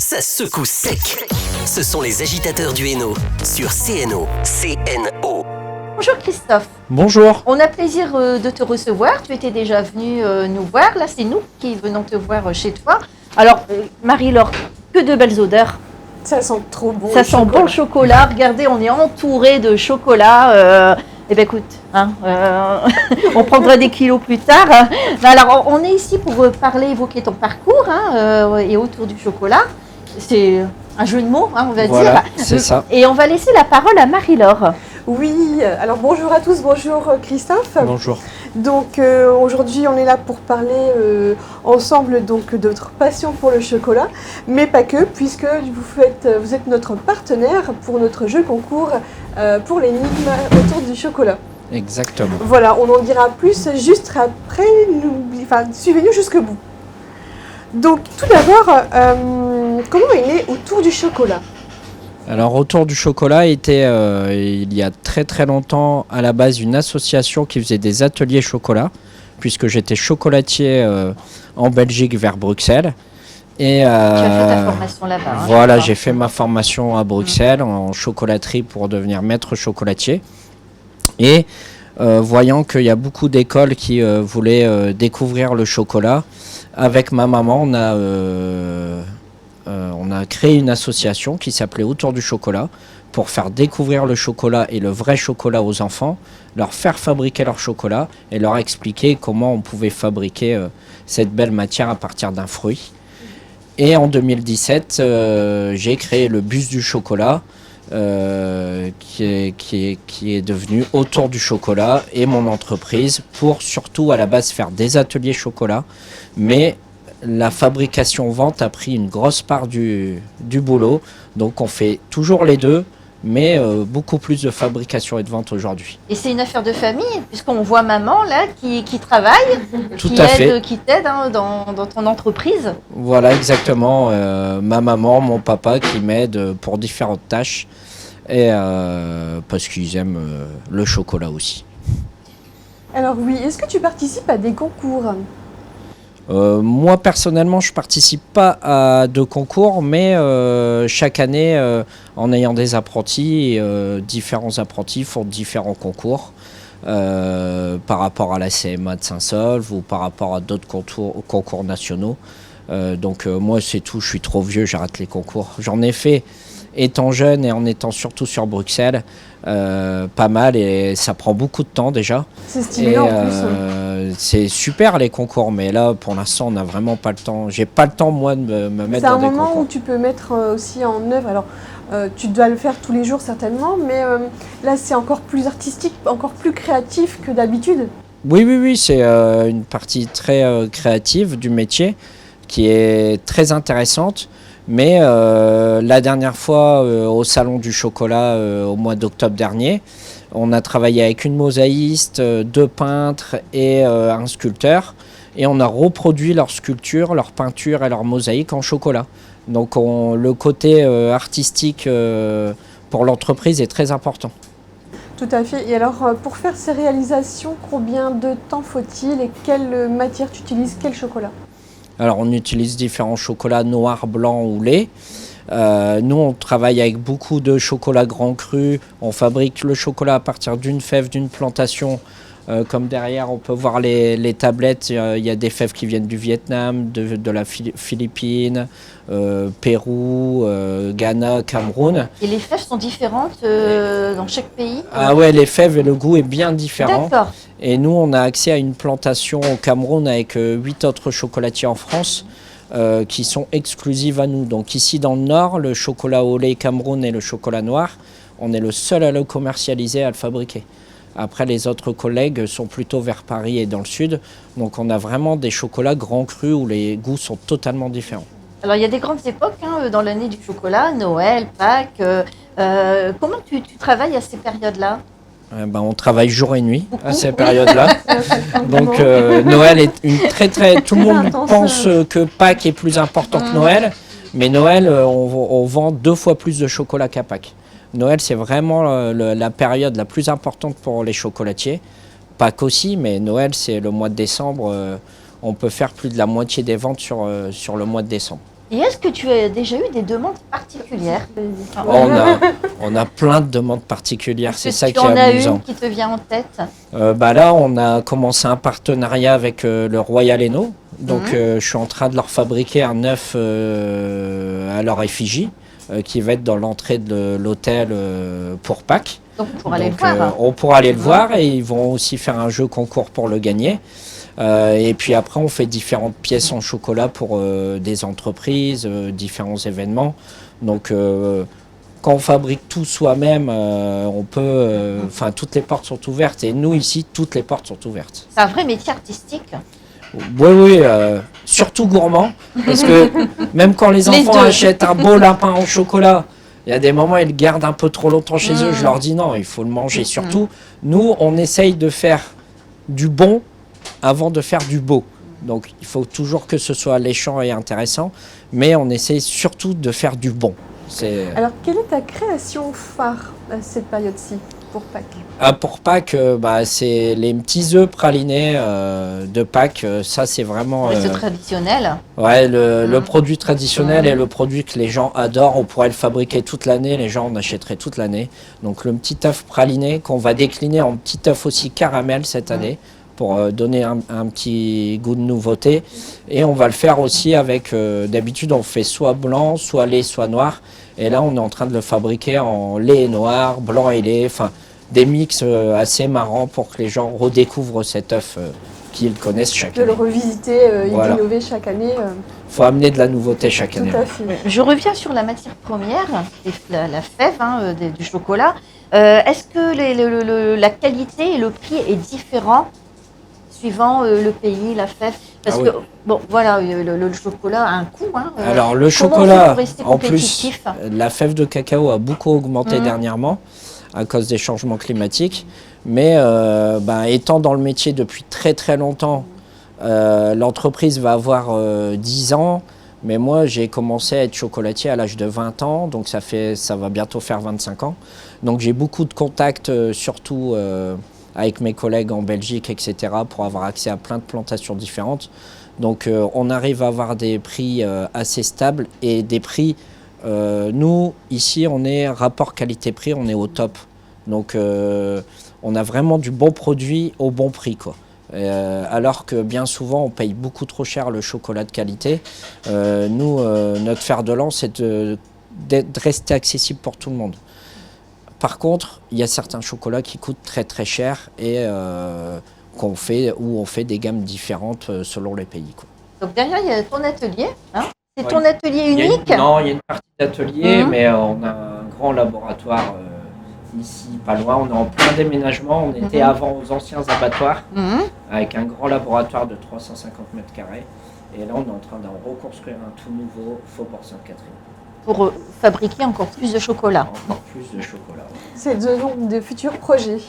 Ça secoue sec. Ce sont les agitateurs du Hainaut sur CNO. CNO. Bonjour Christophe. Bonjour. On a plaisir de te recevoir. Tu étais déjà venu nous voir. Là, c'est nous qui venons te voir chez toi. Alors, Marie-Laure, que de belles odeurs. Ça sent trop bon. Ça sent bon le chocolat. Regardez, on est entouré de chocolat. Eh bien, écoute, on prendra des kilos plus tard. Alors, on est ici pour évoquer ton parcours et autour du chocolat. C'est un jeu de mots, on va dire. C'est ça. Et on va laisser la parole à Marie-Laure. Oui, alors bonjour à tous, bonjour Christophe. Bonjour. Donc aujourd'hui on est là pour parler ensemble donc de notre passion pour le chocolat, mais pas que, puisque vous êtes notre partenaire pour notre jeu concours pour l'énigme autour du chocolat. Exactement. Voilà, on en dira plus juste après, suivez-nous jusqu'au bout. Donc tout d'abord, comment est né Autour du chocolat ? Alors Autour du chocolat était il y a très très longtemps à la base une association qui faisait des ateliers chocolat, puisque j'étais chocolatier en Belgique vers Bruxelles. Et, tu as fait ta formation là-bas. Voilà, j'ai fait ma formation à Bruxelles en chocolaterie pour devenir maître chocolatier. Et voyant qu'il y a beaucoup d'écoles qui voulaient découvrir le chocolat, avec ma maman, on a créé une association qui s'appelait Autour du chocolat pour faire découvrir le chocolat et le vrai chocolat aux enfants, leur faire fabriquer leur chocolat et leur expliquer comment on pouvait fabriquer cette belle matière à partir d'un fruit. Et en 2017, j'ai créé le bus du chocolat qui est devenu Autour du chocolat et mon entreprise pour surtout à la base faire des ateliers chocolat, mais la fabrication-vente a pris une grosse part du boulot, donc on fait toujours les deux, mais beaucoup plus de fabrication et de vente aujourd'hui. Et c'est une affaire de famille, puisqu'on voit maman là qui travaille, qui t'aide dans ton entreprise. Voilà, exactement. Ma maman, mon papa qui m'aident pour différentes tâches, et parce qu'ils aiment le chocolat aussi. Alors oui, est-ce que tu participes à des concours ? Moi personnellement je participe pas à de concours, mais chaque année en ayant des apprentis, différents apprentis font différents concours par rapport à la CMA de Saint-Saulve ou par rapport à d'autres concours nationaux. Donc moi c'est tout, je suis trop vieux, j'arrête les concours. J'en ai fait étant jeune et en étant surtout sur Bruxelles, pas mal, et ça prend beaucoup de temps déjà. C'est stimulant en plus. C'est super les concours, mais là pour l'instant on n'a vraiment pas le temps. J'ai pas le temps moi de me mettre dans des concours. C'est un moment où tu peux mettre aussi en œuvre. Alors tu dois le faire tous les jours certainement, mais là c'est encore plus artistique, encore plus créatif que d'habitude. Oui, c'est une partie très créative du métier qui est très intéressante. Mais la dernière fois au Salon du Chocolat au mois d'octobre dernier, on a travaillé avec une mosaïste, 2 peintres et un sculpteur. Et on a reproduit leurs sculptures, leurs peintures et leurs mosaïques en chocolat. Donc le côté artistique pour l'entreprise est très important. Tout à fait. Et alors pour faire ces réalisations, combien de temps faut-il et quelle matière tu utilises, quel chocolat ? Alors on utilise différents chocolats noirs, blancs ou lait. Nous on travaille avec beaucoup de chocolat grand cru. On fabrique le chocolat à partir d'une fève, d'une plantation. Comme derrière on peut voir les tablettes, il y a des fèves qui viennent du Vietnam, de la Philippines, Pérou, Ghana, Cameroun. Et les fèves sont différentes dans chaque pays ? Ah ouais, les fèves et le goût est bien différent. D'accord. Et nous, on a accès à une plantation au Cameroun avec 8 autres chocolatiers en France qui sont exclusives à nous. Donc ici dans le Nord, le chocolat au lait Cameroun et le chocolat noir, on est le seul à le commercialiser, à le fabriquer. Après, les autres collègues sont plutôt vers Paris et dans le Sud. Donc on a vraiment des chocolats grands crus où les goûts sont totalement différents. Alors il y a des grandes époques dans l'année du chocolat, Noël, Pâques. Comment tu travailles à ces périodes-là ? On travaille jour et nuit à ces périodes-là. Donc Noël est une très... Tout le monde pense que Pâques est plus important que Noël. Mais Noël, on vend 2 fois plus de chocolat qu'à Pâques. Noël, c'est vraiment la période la plus importante pour les chocolatiers. Pâques aussi, mais Noël, c'est le mois de décembre. On peut faire plus de la moitié des ventes sur le mois de décembre. Et est-ce que tu as déjà eu des demandes particulières? On a plein de demandes particulières, c'est ça qui est Tu en as amusant. une qui te vient en tête? Là, on a commencé un partenariat avec le Royal Hainaut. Donc, je suis en train de leur fabriquer un œuf à leur effigie qui va être dans l'entrée de l'hôtel pour Pâques. Donc, pour aller le voir. On pourra aller le voir et ils vont aussi faire un jeu concours pour le gagner. Et puis après, on fait différentes pièces en chocolat pour des entreprises, différents événements. Donc, quand on fabrique tout soi-même, on peut. Enfin, toutes les portes sont ouvertes. Et nous, ici, toutes les portes sont ouvertes. C'est un vrai métier artistique. Oui, surtout gourmand. Parce que même quand les enfants achètent un beau lapin en chocolat, il y a des moments, ils le gardent un peu trop longtemps chez eux. Je leur dis non, il faut le manger. Surtout, nous, on essaye de faire du bon avant de faire du beau. Donc, il faut toujours que ce soit alléchant et intéressant. Mais on essaye surtout de faire du bon. Alors, quelle est ta création phare à cette période-ci pour Pâques? Pour Pâques, c'est les petits œufs pralinés de Pâques. Ça, c'est vraiment... C'est traditionnel. Ouais, le produit traditionnel est le produit que les gens adorent. On pourrait le fabriquer toute l'année. Les gens en achèteraient toute l'année. Donc, le petit œuf praliné qu'on va décliner en petit œuf aussi caramel cette année pour donner un petit goût de nouveauté. Et on va le faire aussi avec... d'habitude, on fait soit blanc, soit lait, soit noir. Et là, on est en train de le fabriquer en lait noir, blanc et lait, enfin des mix assez marrants pour que les gens redécouvrent cet œuf qu'ils connaissent chaque année. De le revisiter, d'innover chaque année. Il faut amener de la nouveauté chaque année. Tout à fait. Je reviens sur la matière première, la fève du chocolat. Est-ce que la qualité et le prix est différent suivant le pays, la fève? Parce que, bon, voilà, le chocolat a un coût. Alors, le chocolat, en plus, la fève de cacao a beaucoup augmenté dernièrement à cause des changements climatiques. Mais étant dans le métier depuis très très longtemps, l'entreprise va avoir 10 ans. Mais moi, j'ai commencé à être chocolatier à l'âge de 20 ans, donc ça va bientôt faire 25 ans. Donc j'ai beaucoup de contacts, surtout avec mes collègues en Belgique, etc., pour avoir accès à plein de plantations différentes. Donc on arrive à avoir des prix assez stables et des prix, nous, ici, on est rapport qualité-prix, on est au top. Donc on a vraiment du bon produit au bon prix, quoi. Alors que bien souvent, on paye beaucoup trop cher le chocolat de qualité. Nous, notre fer de lance, c'est de rester accessible pour tout le monde. Par contre, il y a certains chocolats qui coûtent très très cher et où on fait des gammes différentes selon les pays, quoi. Donc derrière, il y a ton atelier. C'est ton atelier unique? Non, il y a une partie d'atelier, mais on a un grand laboratoire ici, pas loin. On est en plein déménagement. On était avant aux anciens abattoirs avec un grand laboratoire de 350 mètres carrés. Et là, on est en train de reconstruire un tout nouveau Faubourg Sainte-Catherine. Pour fabriquer encore plus de chocolat. Encore plus de chocolat. C'est donc de futurs projets.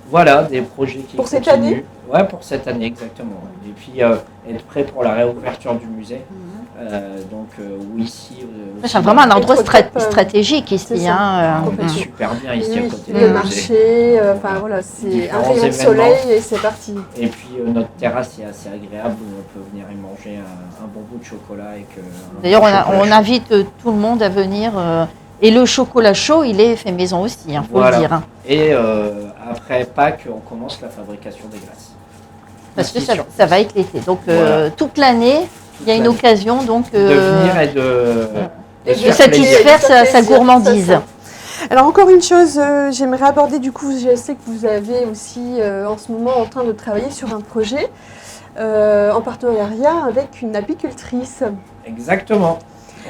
Voilà, des projets qui pour continuent. Cette année. Ouais, pour cette année, exactement. Et puis, être prêt pour la réouverture du musée. Ici... c'est vraiment un endroit stratégique ici. Super bien ici à côté le marché, voilà, c'est un rayon de soleil et c'est parti. Et puis notre terrasse est assez agréable où on peut venir y manger un bon bout de chocolat. D'ailleurs, on invite tout le monde à venir. Et le chocolat chaud, il est fait maison aussi, faut le dire. Et après Pâques, on commence la fabrication des glaces. Parce que ça va être l'été. Donc toute l'année, il y a une occasion donc, de venir et de satisfaire sa gourmandise. Alors encore une chose, j'aimerais aborder du coup, je sais que vous avez aussi en ce moment en train de travailler sur un projet en partenariat avec une apicultrice. Exactement.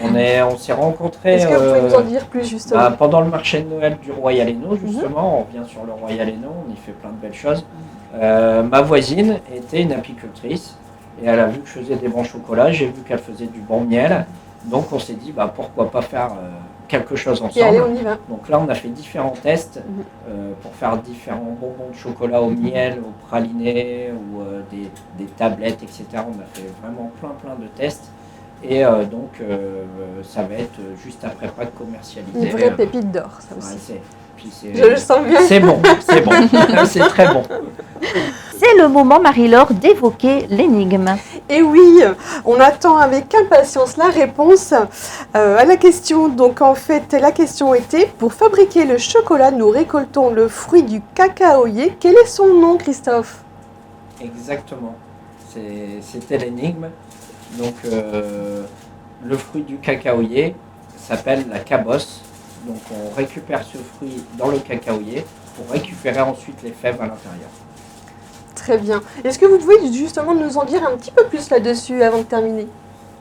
On s'est rencontrés. Est-ce que vous pouvez nous en dire plus justement? Pendant le marché de Noël du Royal Hainaut, justement, on revient sur le Royal Hainaut, on y fait plein de belles choses. Ma voisine était une apicultrice et elle a vu que je faisais des bons chocolats, j'ai vu qu'elle faisait du bon miel, donc on s'est dit pourquoi pas faire quelque chose ensemble. Et allez, on y va. Donc là, on a fait différents tests pour faire différents bonbons de chocolat au miel, au praliné ou des tablettes, etc. On a fait vraiment plein de tests. Et ça va être juste après Pâques commercialisé. Une vraie pépite d'or, ça aussi. Puis Je le sens bien. c'est bon, c'est très bon. C'est le moment, Marie-Laure, d'évoquer l'énigme. Et oui, on attend avec impatience la réponse à la question. Donc en fait, la question était, pour fabriquer le chocolat, nous récoltons le fruit du cacaoyer. Quel est son nom, Christophe? Exactement. C'était l'énigme. Donc, le fruit du cacaoyer s'appelle la cabosse. Donc, on récupère ce fruit dans le cacaoyer pour récupérer ensuite les fèves à l'intérieur. Très bien. Est-ce que vous pouvez justement nous en dire un petit peu plus là-dessus avant de terminer?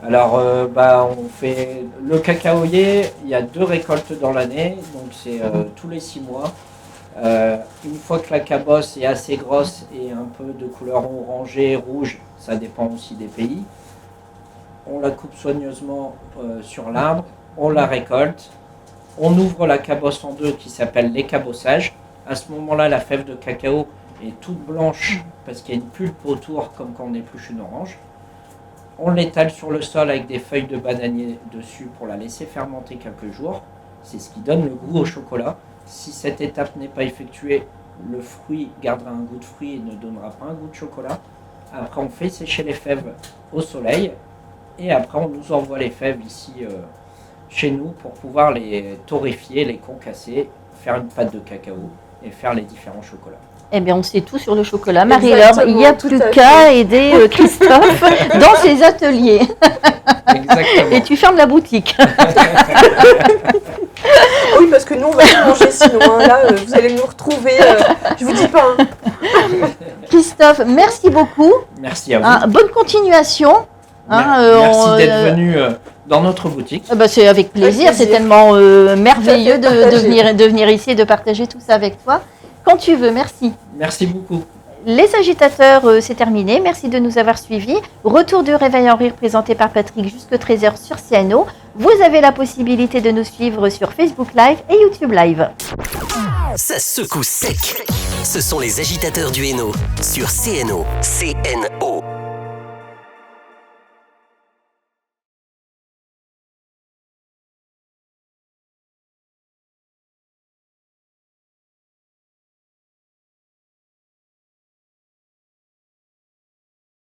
Alors, on fait le cacaoyer. Il y a 2 récoltes dans l'année. Donc, c'est tous les 6 mois. Une fois que la cabosse est assez grosse et un peu de couleur orangée, rouge, ça dépend aussi des pays, on la coupe soigneusement sur l'arbre, on la récolte, on ouvre la cabosse en 2 qui s'appelle l'écabossage. À ce moment-là, la fève de cacao est toute blanche parce qu'il y a une pulpe autour comme quand on épluche une orange. On l'étale sur le sol avec des feuilles de bananier dessus pour la laisser fermenter quelques jours. C'est ce qui donne le goût au chocolat. Si cette étape n'est pas effectuée, le fruit gardera un goût de fruit et ne donnera pas un goût de chocolat. Après, on fait sécher les fèves au soleil et après, on nous envoie les fèves ici chez nous pour pouvoir les torréfier, les concasser, faire une pâte de cacao et faire les différents chocolats. Eh bien, on sait tout sur le chocolat. Marie-Laure, Exactement, il n'y a tout plus à qu'à aider Christophe dans ses ateliers. Exactement. Et tu fermes la boutique. Oui, parce que nous, on va tout manger sinon. Hein. Là, vous allez nous retrouver. Je vous dis pas. Hein. Christophe, merci beaucoup. Merci à vous. Bonne continuation. Merci d'être venu dans notre boutique. C'est avec plaisir. Avec plaisir. C'est tellement merveilleux Tout à fait, de venir ici et de partager tout ça avec toi. Quand tu veux, merci. Merci beaucoup. Les agitateurs, c'est terminé. Merci de nous avoir suivis. Retour de Réveil en Rire présenté par Patrick jusqu'à 13h sur CNO. Vous avez la possibilité de nous suivre sur Facebook Live et YouTube Live. Ça secoue sec. Ce sont les agitateurs du Hainaut sur CNO. CNO.